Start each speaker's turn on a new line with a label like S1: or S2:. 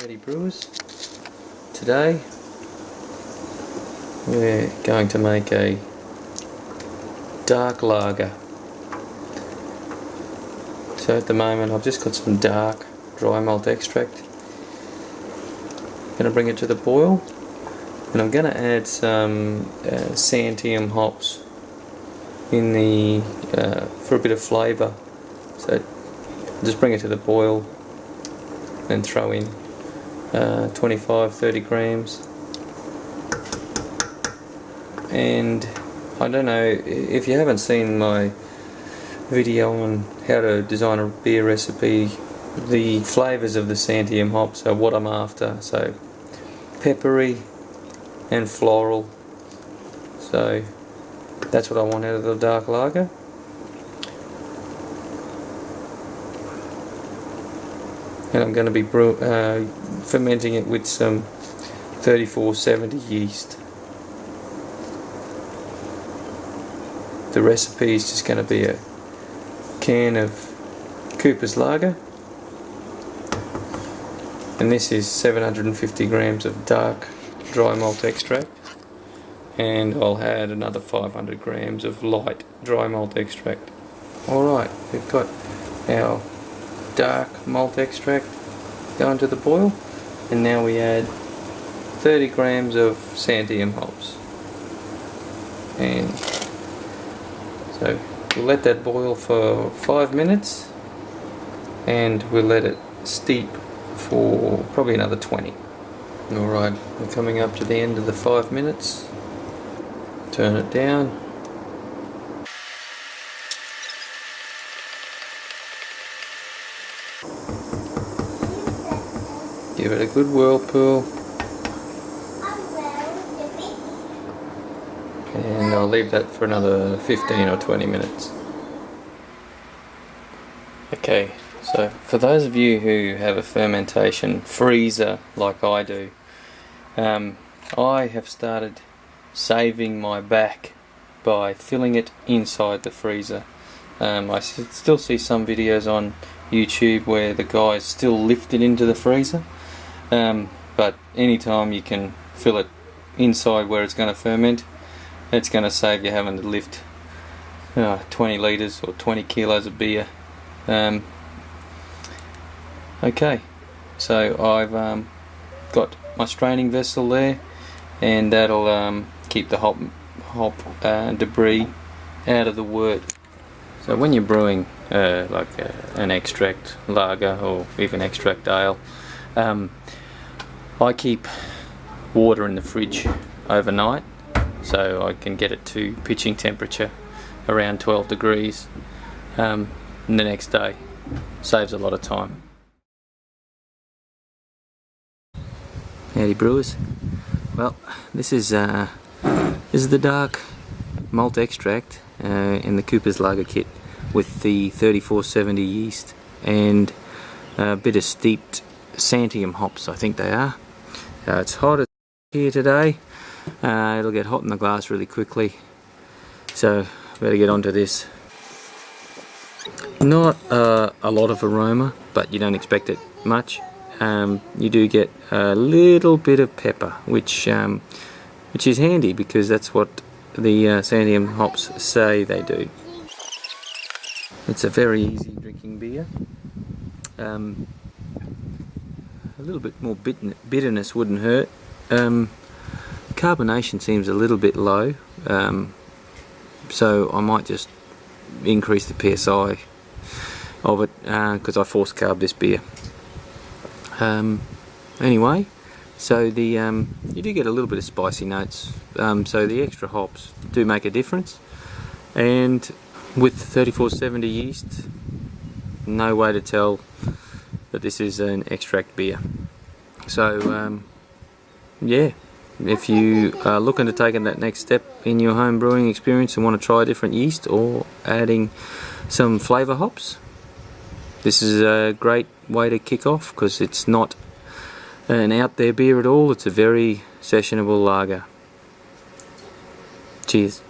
S1: Howdy brewers, today we're going to make a dark lager. So at the moment I've just got some dark dry malt extract. I'm going to bring it to the boil and I'm going to add some santiam hops in the for a bit of flavour. So just bring it to the boil and throw in 25-30 grams. And I don't know if you haven't seen my video on how to design a beer recipe, the flavours of the santiam hops are what I'm after. So peppery and floral, so that's what I want out of the dark lager. And I'm going to be fermenting it with some 3470 yeast. The recipe is just going to be a can of Cooper's Lager, and this is 750 grams of dark dry malt extract, and I'll add another 500 grams of light dry malt extract. Alright, we've got our dark malt extract going to the boil, and now we add 30 grams of santiam hops, and so we'll let that boil for 5 minutes and we'll let it steep for probably another 20. Alright, we're coming up to the end of the 5 minutes. Turn it down. Give it a good whirlpool, and I'll leave that for another 15 or 20 minutes. Okay, so for those of you who have a fermentation freezer like I do, I have started saving my back by filling it inside the freezer. I still see some videos on YouTube where the guys still lift it into the freezer. But anytime you can fill it inside where it's going to ferment, it's going to save you having to lift 20 litres or 20 kilos of beer. Okay, so I've got my straining vessel there, and that'll keep the hop debris out of the wort. So when you're brewing an extract lager or even extract ale, I keep water in the fridge overnight so I can get it to pitching temperature around 12 degrees and the next day. Saves a lot of time. Howdy brewers. Well, this is the dark malt extract in the Cooper's Lager kit with the 3470 yeast and a bit of steeped santiam hops, I think they are. It's hot here today. It'll get hot in the glass really quickly, so better get onto this. Not a lot of aroma, but you don't expect it much. You do get a little bit of pepper, which is handy because that's what the santiam hops say they do. It's a very easy drinking beer. A little bit more bitterness wouldn't hurt. Carbonation seems a little bit low, so I might just increase the PSI of it because I force carb this beer. Anyway, so the you do get a little bit of spicy notes, so the extra hops do make a difference, and with 3470 yeast, no way to tell that this is an extract beer. So yeah, if you are looking to take that next step in your home brewing experience and want to try a different yeast or adding some flavour hops, this is a great way to kick off because it's not an out there beer at all. It's a very sessionable lager. Cheers.